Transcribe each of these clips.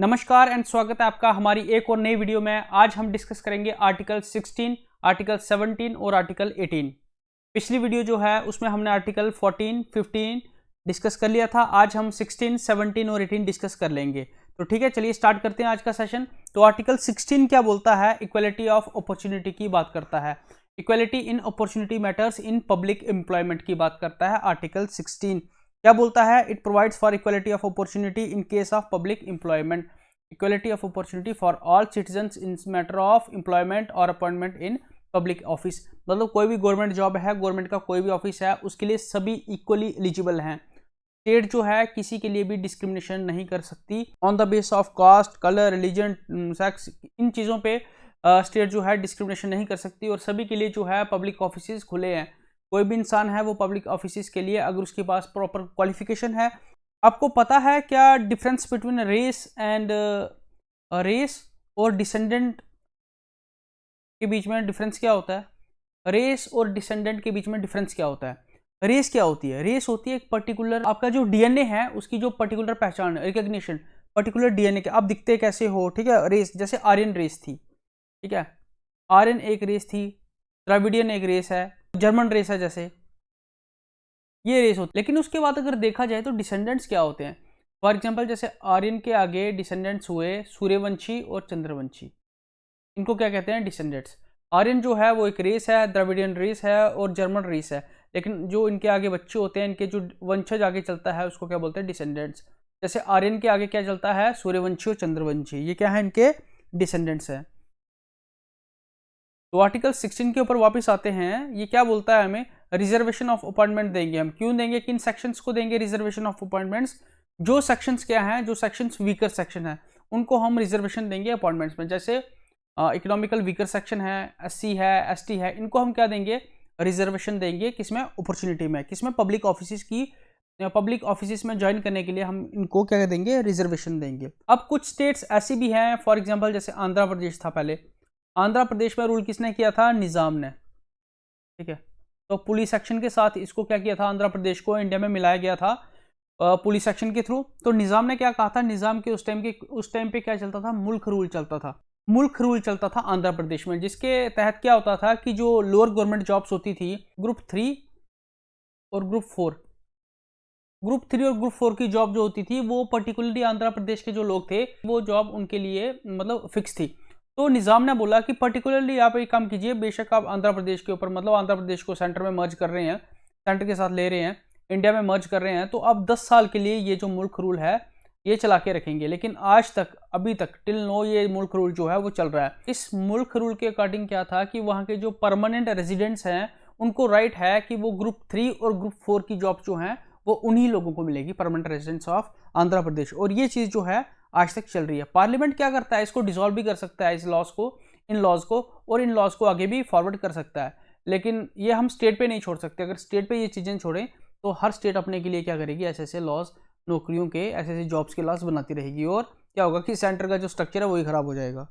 नमस्कार एंड स्वागत है आपका हमारी एक और नई वीडियो में। आज हम डिस्कस करेंगे आर्टिकल 16, आर्टिकल 17 और आर्टिकल 18। पिछली वीडियो जो है उसमें हमने आर्टिकल 14, 15 डिस्कस कर लिया था। आज हम 16, 17 और 18 डिस्कस कर लेंगे। तो ठीक है, चलिए स्टार्ट करते हैं आज का सेशन। तो आर्टिकल 16 क्या बोलता है? इक्वलिटी ऑफ अपॉर्चुनिटी की बात करता है। Equality in opportunity matters in public employment की बात करता है आर्टिकल 16। क्या बोलता है? It provides for equality of opportunity in case of public employment. Equality of opportunity for all citizens in matter of employment और अपॉइंटमेंट इन पब्लिक ऑफिस। मतलब कोई भी गवर्नमेंट जॉब है, गवर्नमेंट का कोई भी ऑफिस है, उसके लिए सभी इक्वली एलिजिबल हैं। स्टेट जो है किसी के लिए भी डिस्क्रिमिनेशन नहीं कर सकती on the base of caste, colour, religion, sex. इन चीज़ों पे स्टेट जो है डिस्क्रिमिनेशन नहीं कर सकती और सभी के लिए जो है पब्लिक ऑफिस खुले हैं। कोई भी इंसान है वो पब्लिक ऑफिस के लिए, अगर उसके पास प्रॉपर क्वालिफिकेशन है। आपको पता है क्या difference between race and race और डिसेंडेंट के बीच में डिफरेंस क्या होता है? रेस और डिसेंडेंट के बीच में डिफरेंस क्या होता है? रेस क्या होती है? रेस होती है एक पर्टिकुलर, आपका जो डीएनए है उसकी जो पर्टिकुलर पहचान, रिकग्निशन, पर्टिकुलर डीएनए के आप दिखते कैसे हो। ठीक है, रेस जैसे आर्यन रेस थी। ठीक है, आर्यन एक रेस थी, द्रविडियन एक रेस है, जर्मन रेस है, जैसे ये रेस होती। लेकिन उसके बाद अगर देखा जाए तो डिसेंडेंट्स क्या होते हैं? फॉर एग्जाम्पल जैसे आर्यन के आगे डिसेंडेंट्स हुए सूर्यवंशी और चंद्रवंशी। इनको क्या कहते हैं? डिसेंडेंट्स। आर्यन जो है वो एक रेस है, द्रविडियन रेस है और जर्मन रेस है। लेकिन जो इनके आगे बच्चे होते हैं, इनके जो वंशज आगे चलता है उसको क्या बोलते हैं? डिसेंडेंट्स। जैसे आर्यन के आगे क्या चलता है? सूर्यवंशी और चंद्रवंशी। ये क्या है? इनके डिसेंडेंट्स है। तो आर्टिकल 16 के ऊपर वापस आते हैं। ये क्या बोलता है? हमें रिजर्वेशन ऑफ अपॉइंटमेंट देंगे। हम क्यों देंगे? किन सेक्शंस को देंगे रिजर्वेशन ऑफ अपॉइंटमेंट्स? जो सेक्शंस क्या हैं, जो सेक्शंस वीकर सेक्शन है उनको हम रिजर्वेशन देंगे अपॉइंटमेंट्स में। जैसे इकोनॉमिकल वीकर सेक्शन है, एससी है, एसटी है, इनको हम क्या देंगे? रिजर्वेशन देंगे। किसमें? अपॉर्चुनिटी में। किसमें? पब्लिक ऑफिस की, पब्लिक ऑफिस में ज्वाइन करने के लिए हम इनको क्या देंगे? रिजर्वेशन देंगे। अब कुछ स्टेट्स ऐसी भी हैं, फॉर एग्जाम्पल जैसे आंध्र प्रदेश था पहले। आंध्र प्रदेश में रूल किसने किया था? निज़ाम ने। ठीक है, तो पुलिस एक्शन के साथ इसको क्या किया था? आंध्र प्रदेश को इंडिया में मिलाया गया था पुलिस एक्शन के थ्रू। तो निज़ाम ने क्या कहा था? निज़ाम के उस टाइम पे क्या चलता था? मुल्क रूल चलता था। मुल्क रूल चलता था आंध्र प्रदेश में, जिसके तहत क्या होता था कि जो लोअर गवर्नमेंट जॉब्स होती थी, ग्रुप 3 और ग्रुप 4, ग्रुप 3 और ग्रुप 4 की जॉब जो होती थी वो पर्टिकुलरली आंध्र प्रदेश के जो लोग थे वो जॉब उनके लिए मतलब फिक्स थी। तो निज़ाम ने बोला कि पर्टिकुलरली आप एक काम कीजिए, बेशक आप आंध्र प्रदेश के ऊपर, मतलब आंध्र प्रदेश को सेंटर में मर्ज कर रहे हैं, सेंटर के साथ ले रहे हैं, इंडिया में मर्ज कर रहे हैं, तो अब 10 साल के लिए ये जो मुल्क रूल है ये चला के रखेंगे। लेकिन आज तक, अभी तक टिल नो, ये मुल्क रूल जो है वो चल रहा है। इस मुल्क रूल के अकॉर्डिंग क्या था कि वहाँ के जो परमानेंट रेजिडेंट्स हैं उनको राइट है कि वो ग्रुप 3 और ग्रुप 4 की जॉब जो हैं वो उन्हीं लोगों को मिलेगी, permanent residents of Andhra Pradesh. और ये चीज़ जो है आज तक चल रही है। पार्लियामेंट क्या करता है? इसको डिसॉल्व भी कर सकता है, इस लॉज को, इन लॉज को, और इन लॉज को आगे भी फॉरवर्ड कर सकता है। लेकिन ये हम स्टेट पे नहीं छोड़ सकते। अगर स्टेट पे ये चीज़ें छोड़ें तो हर स्टेट अपने के लिए क्या करेगी? ऐसे ऐसे लॉज, नौकरियों के, ऐसे ऐसे जॉब्स के लॉज बनाती रहेगी, और क्या होगा कि सेंटर का जो स्ट्रक्चर है वही खराब हो जाएगा।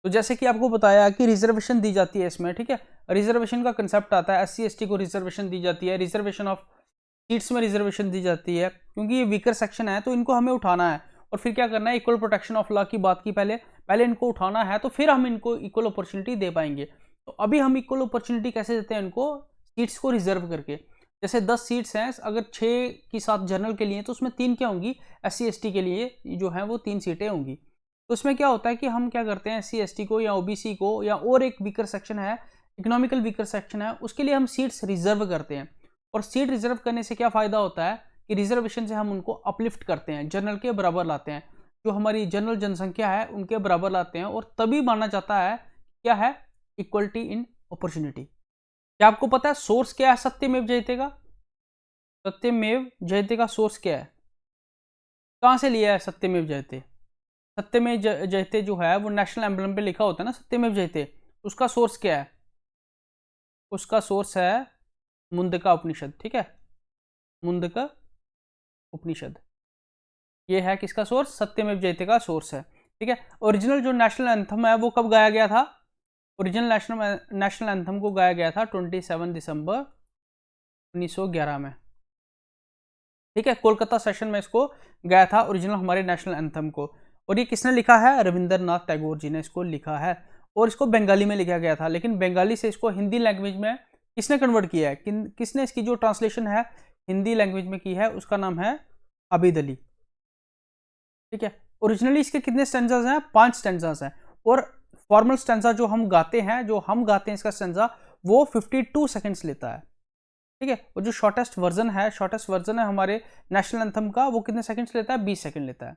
तो जैसे कि आपको बताया कि रिजर्वेशन दी जाती है इसमें। ठीक है, रिजर्वेशन का कंसेप्ट आता है, SC ST को रिजर्वेशन दी जाती है, रिजर्वेशन ऑफ सीट्स में रिजर्वेशन दी जाती है, क्योंकि ये वीकर सेक्शन है तो इनको हमें उठाना है। और फिर क्या करना है? इक्वल प्रोटेक्शन ऑफ लॉ की बात की, पहले इनको उठाना है, तो फिर हम इनको इक्वल अपॉर्चुनिटी दे पाएंगे। तो अभी हम इक्वल अपॉर्चुनिटी कैसे देते हैं इनको? सीट्स को रिजर्व करके। जैसे 10 सीट्स हैं, अगर 6 की साथ जनरल के लिए तो उसमें 3 क्या होंगी? SC ST के लिए जो है वो 3 सीटें होंगी। तो उसमें क्या होता है कि हम क्या करते हैं, SC ST को या OBC को, या और एक वीकर सेक्शन है, इकोनॉमिकल वीकर सेक्शन है, उसके लिए हम सीट्स रिजर्व करते हैं। और सीट रिजर्व करने से क्या फ़ायदा होता है कि रिजर्वेशन से हम उनको अपलिफ्ट करते हैं, जनरल के बराबर लाते हैं, जो हमारी जनरल जनसंख्या है उनके बराबर लाते हैं। और तभी माना जाता है क्या है? इक्वलिटी इन अपॉर्चुनिटी। क्या आपको पता है सोर्स क्या है सत्यमेव जयते का? सत्यमेव जयते का सोर्स क्या है? कहाँ से लिया है सत्यमेव जयते? सत्यमेव जयते जो है वो नेशनल एम्बलम पे लिखा होता है ना, सत्यमेव जयते। उसका सोर्स क्या है? उसका सोर्स है मुंडका उपनिषद। ठीक है, मुंडका उपनिषद, ये है किसका सोर्स? सत्यमेव जयते का सोर्स है। ठीक है, ओरिजिनल जो नेशनल एंथम है वो कब गाया गया था? ओरिजिनल नेशनल एंथम को गाया गया था 27 दिसंबर 1911 में। ठीक है, कोलकाता सेशन में इसको गाया था ओरिजिनल हमारे नेशनल एंथम को। और ये किसने लिखा है? रविंद्रनाथ टैगोर जी ने इसको लिखा है, और इसको बंगाली में लिखा गया था, लेकिन बंगाली से इसको हिंदी लैंग्वेज में किसने कन्वर्ट किया है? किसने इसकी जो ट्रांसलेशन है हिंदी लैंग्वेज में की है, उसका नाम है आबिद अली। ठीक है, ओरिजिनली इसके कितने स्टैंजास हैं? 5 स्टैंजास हैं, और फॉर्मल स्टैंजा जो हम गाते हैं इसका स्टैंजा वो 52 सेकंड्स लेता है। ठीक है, और जो शॉर्टेस्ट वर्जन है हमारे नेशनल एंथम का, वो कितने सेकंड्स लेता है? 20 सेकंड लेता है।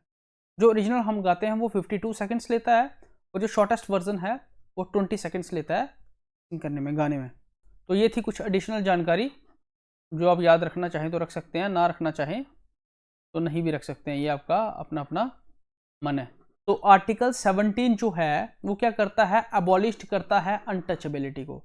जो ओरिजिनल हम गाते हैं वो 52 सेकंड्स लेता है, और जो शॉर्टेस्ट वर्जन है वो 20 सेकंड्स लेता है सिंग करने में, गाने में। तो ये थी कुछ एडिशनल जानकारी जो आप याद रखना चाहें तो रख सकते हैं, ना रखना चाहें तो नहीं भी रख सकते हैं, ये आपका अपना अपना मन है। तो आर्टिकल 17 जो है वो क्या करता है? अबॉलिश करता है अनटचेबिलिटी को।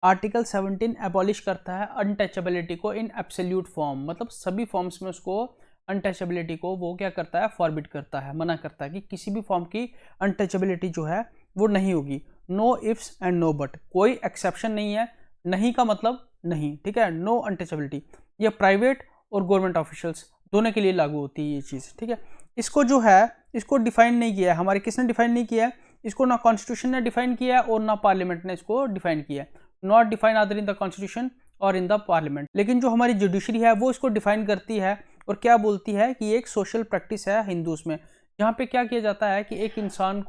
आर्टिकल 17 एबॉलिश करता है अनटचेबिलिटी को इन एब्सोल्यूट फॉर्म, मतलब सभी फॉर्म्स में उसको अनटचेबिलिटी को वो क्या करता है? फॉरबिड करता है, मना करता है कि किसी भी फॉर्म की अनटचेबिलिटी जो है वो नहीं होगी। No ifs and no but, कोई एक्सेप्शन नहीं है, नहीं का मतलब नहीं। ठीक है, नो अनटचेबिलिटी, ये प्राइवेट और गवर्नमेंट ऑफिशियल्स दोनों के लिए लागू होती है ये चीज़। ठीक है, इसको जो है इसको डिफाइन नहीं किया है हमारे, किसने डिफाइन नहीं किया है इसको? ना कॉन्स्टिट्यूशन ने डिफाइन किया है और ना पार्लियामेंट ने इसको डिफाइन किया है। नॉट डिफाइन आदर इन द कॉन्स्टिट्यूशन और इन द पार्लियामेंट। लेकिन जो हमारी जुडिशरी है वो इसको डिफाइन करती है और क्या बोलती है कि एक सोशल प्रैक्टिस है हिंदूज में, जहाँ पे क्या किया जाता है कि एक इंसान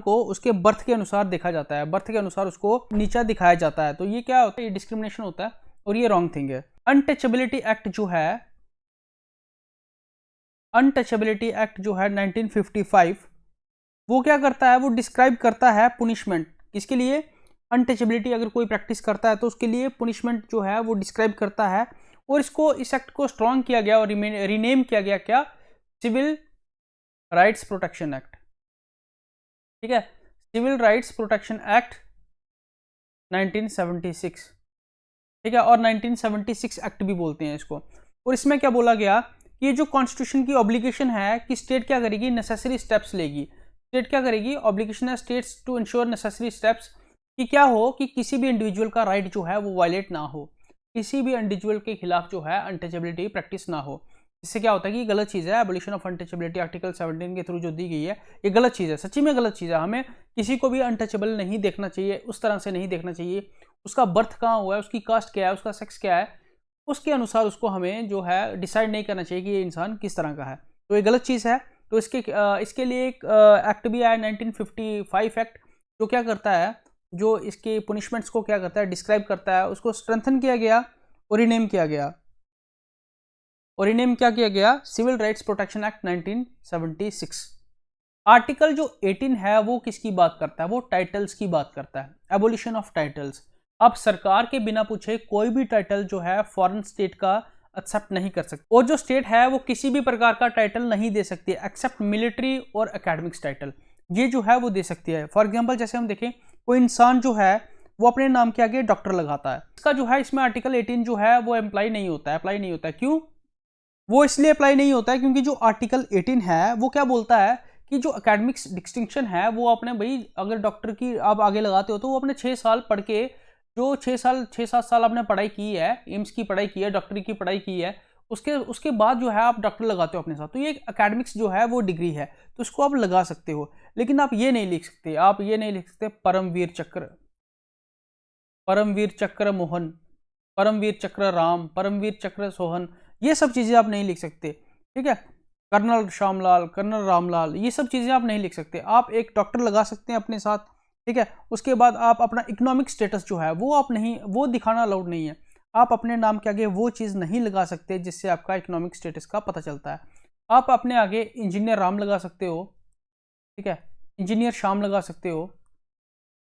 को उसके बर्थ के अनुसार देखा जाता है, बर्थ के अनुसार उसको नीचा दिखाया जाता है। तो ये क्या होता है? ये डिस्क्रिमिनेशन होता है और ये रॉन्ग थिंग है। अनटचेबिलिटी एक्ट जो है 1955, वो क्या करता है? वो डिस्क्राइब करता है पुनिशमेंट किसके लिए? अनटचेबिलिटी अगर कोई प्रैक्टिस करता है तो उसके लिए पुनिशमेंट जो है वो डिस्क्राइब करता है। और इस एक्ट को स्ट्रॉन्ग किया गया और रीनेम किया गया क्या? Civil rights protection act. ठीक है, सिविल राइट्स प्रोटेक्शन एक्ट 1976। ठीक है, और 1976 एक्ट भी बोलते हैं इसको। और इसमें क्या बोला गया कि ये जो कॉन्स्टिट्यूशन की ऑब्लिगेशन है कि स्टेट क्या करेगी? नेसेसरी स्टेप्स लेगी। स्टेट क्या करेगी? ऑब्लिगेशन है states to ensure necessary steps, कि क्या हो कि किसी भी इंडिविजुअल का राइट जो है वो वायलेट ना हो, किसी भी इंडिविजुअल के खिलाफ जो है अनटचेबिलिटी प्रैक्टिस ना हो। इससे क्या होता है कि गलत चीज़ है। एबोलिशन ऑफ अनटचेबिलिटी आर्टिकल 17 के थ्रू जो दी गई है ये गलत चीज़ है, सच्ची में गलत चीज़ है। हमें किसी को भी अनटचेबल नहीं देखना चाहिए, उस तरह से नहीं देखना चाहिए। उसका बर्थ कहाँ हुआ है, उसकी कास्ट क्या है, उसका सेक्स क्या है, उसके अनुसार उसको हमें जो है डिसाइड नहीं करना चाहिए कि ये इंसान किस तरह का है। तो ये गलत चीज़ है। तो इसके लिए एक एक्ट भी आया 1955 एक्ट, जो क्या करता है? जो इसके पुनिशमेंट्स को क्या करता है? डिस्क्राइब करता है। उसको स्ट्रेंथन किया गया और रीनेम किया गया। और रीनेम क्या किया गया? Civil rights protection act 1976। Article जो 18 है वो किसकी बात करता है? वो टाइटल्स की बात करता है, एबोलिशन ऑफ टाइटल्स। अब सरकार के बिना पूछे कोई भी टाइटल जो है फॉरेन स्टेट का एक्सेप्ट नहीं कर सकती, और जो स्टेट है वो किसी भी प्रकार का टाइटल नहीं दे सकती एक्सेप्ट मिलिट्री और एकेडमिक्स टाइटल, ये जो है वो दे सकती है। फॉर एग्जाम्पल जैसे हम देखें, कोई इंसान जो है वो अपने नाम के आगे डॉक्टर लगाता है, इसका जो है इसमें आर्टिकल 18 जो है वो अप्लाई नहीं होता है। क्यों? वो इसलिए अप्लाई नहीं होता है क्योंकि जो आर्टिकल 18 है वो क्या बोलता है कि जो एकेडमिक्स डिस्टिंक्शन है वो अपने भाई, अगर डॉक्टर की आप आगे लगाते हो तो वो अपने 6 साल पढ़ के, जो 6-7 साल आपने पढ़ाई की है, एम्स की पढ़ाई की है, डॉक्टरी की पढ़ाई की है, उसके बाद जो है आप डॉक्टर लगाते हो अपने साथ, तो ये एकेडमिक्स जो है वो डिग्री है, तो उसको आप लगा सकते हो। लेकिन आप ये नहीं लिख सकते परमवीर चक्र मोहन, परमवीर चक्र राम, परमवीर चक्र सोहन, ये सब चीज़ें आप नहीं लिख सकते। ठीक है, कर्नल श्यामलाल, कर्नल रामलाल, ये सब चीज़ें आप नहीं लिख सकते। आप एक डॉक्टर लगा सकते हैं अपने साथ। ठीक है, उसके बाद आप अपना इकोनॉमिक स्टेटस जो है वो आप नहीं, वो दिखाना अलाउड नहीं है। आप अपने नाम के आगे वो चीज़ नहीं लगा सकते जिससे आपका इकोनॉमिक स्टेटस का पता चलता है। आप अपने आगे इंजीनियर राम लगा सकते हो, ठीक है, इंजीनियर श्याम लगा सकते हो,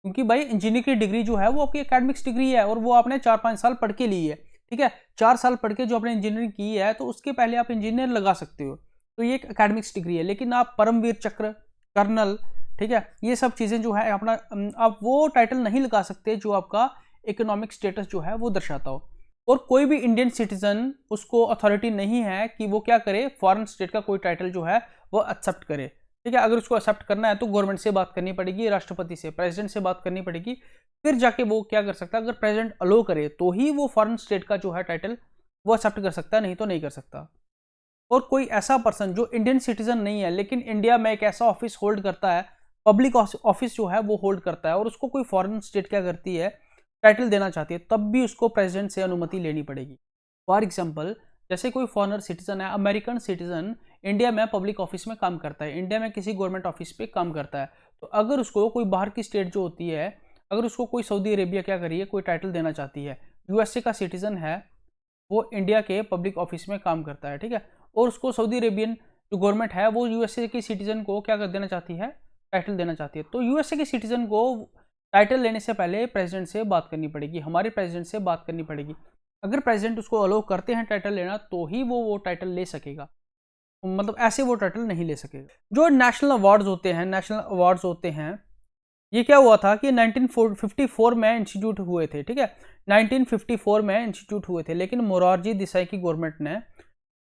क्योंकि भाई इंजीनियर की डिग्री जो है वो आपकी एकेडमिक्स डिग्री है और वो आपने 4-5 साल पढ़ के ली है। ठीक है, 4 साल पढ़ के जो आपने इंजीनियरिंग की है तो उसके पहले आप इंजीनियर लगा सकते हो, तो ये एक एकेडमिक्स डिग्री है। लेकिन आप परमवीर चक्र, कर्नल, ठीक है, ये सब चीज़ें जो है अपना, आप वो टाइटल नहीं लगा सकते जो आपका इकोनॉमिक स्टेटस जो है वो दर्शाता हो। और कोई भी इंडियन सिटीजन, उसको अथॉरिटी नहीं है कि वो क्या करे, फॉरेन स्टेट का कोई टाइटल जो है वो एक्सेप्ट करे। ठीक है, अगर उसको एक्सेप्ट करना है तो गवर्नमेंट से बात करनी पड़ेगी, राष्ट्रपति से, प्रेसिडेंट से बात करनी पड़ेगी, फिर जाके वो क्या कर सकता है, अगर प्रेसिडेंट अलो करे तो ही वो फॉरेन स्टेट का जो है टाइटल वो एक्सेप्ट कर सकता है, नहीं तो नहीं कर सकता। और कोई ऐसा पर्सन जो इंडियन सिटीजन नहीं है लेकिन इंडिया में एक ऐसा ऑफिस होल्ड करता है, पब्लिक ऑफिस जो है वो होल्ड करता है, और उसको कोई फॉरेन स्टेट क्या करती है, टाइटल देना चाहती है, तब भी उसको प्रेसिडेंट से अनुमति लेनी पड़ेगी। फॉर एग्जाम्पल, जैसे कोई फॉरेनर सिटीजन है, अमेरिकन सिटीजन इंडिया में पब्लिक ऑफिस में काम करता है, इंडिया में किसी गवर्नमेंट ऑफिस पे काम करता है, तो अगर उसको कोई बाहर की स्टेट जो होती है, अगर उसको कोई सऊदी अरेबिया क्या करिए कोई टाइटल देना चाहती है, यूएसए का सिटीजन है, वो इंडिया के पब्लिक ऑफिस में काम करता है, ठीक है, और उसको सऊदी अरेबियन जो गवर्नमेंट है वो यूएसए के सिटीजन को क्या कर देना चाहती है, टाइटल देना चाहती है, तो यूएसए के सिटीजन को टाइटल लेने से पहले प्रेसिडेंट से बात करनी पड़ेगी, हमारे प्रेसिडेंट से बात करनी पड़ेगी। अगर प्रेसिडेंट उसको अलाउ करते हैं टाइटल लेना तो ही वो टाइटल ले सकेगा, मतलब ऐसे वो टाइटल नहीं ले सकेगा। जो नेशनल अवार्ड्स होते हैं, ये क्या हुआ था कि 1954 में इंस्टीट्यूट हुए थे, ठीक है, 1954 में इंस्टीट्यूट हुए थे, लेकिन मोरारजी देसाई की गवर्नमेंट ने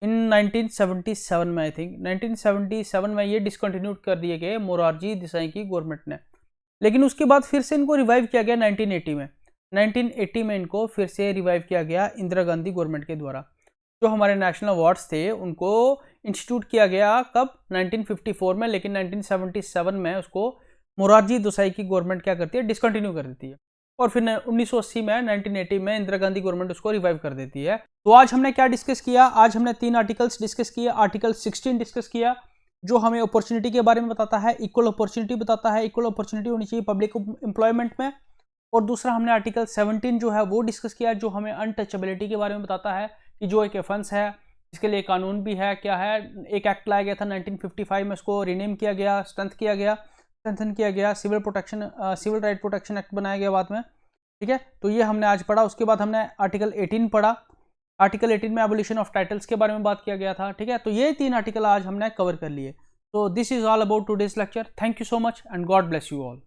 इन 1977 में, आई थिंक 1977 में ये डिसकंटिन्यूड कर दिए गए मोरारजी देसाई की गवर्नमेंट ने, लेकिन उसके बाद फिर से इनको रिवाइव किया गया 1980 में इनको फिर से रिवाइव किया गया इंदिरा गांधी गवर्नमेंट के द्वारा। जो हमारे नेशनल अवार्ड्स थे उनको इंस्टीट्यूट किया गया कब, 1954 में, लेकिन 1977 में उसको मोरारजी देसाई की गवर्नमेंट क्या करती है, डिसकंटिन्यू कर देती है, और फिर 1980 में 1980 में इंदिरा गांधी गवर्नमेंट उसको रिवाइव कर देती है। तो आज हमने क्या डिस्कस किया, आज हमने 3 आर्टिकल्स डिस्कस किया। आर्टिकल 16 डिस्कस किया जो हमें अपॉर्चुनिटी के बारे में बताता है, इक्वल अपॉर्चुनिटी बताता है, इक्वल अपॉर्चुनिटी होनी चाहिए पब्लिक एम्प्लॉयमेंट में। और दूसरा हमने आर्टिकल 17 जो है वो डिस्कस किया, जो हमें अनटचेबिलिटी के बारे में बताता है कि जो एक ऑफेंस है इसके लिए कानून भी है, क्या है, एक एक्ट लाया गया था 1955 में, उसको रीनेम किया गया, स्ट्रेंथन किया गया, सिविल राइट प्रोटेक्शन एक्ट बनाया गया बाद में, ठीक है। तो ये हमने आज पढ़ा। उसके बाद हमने आर्टिकल 18 पढ़ा, आर्टिकल 18 में एबोलिशन ऑफ टाइटल्स के बारे में बात किया गया था, ठीक है। तो ये 3 आर्टिकल आज हमने कवर कर लिए। तो this is all about today's lecture. Thank you so much and God bless you all.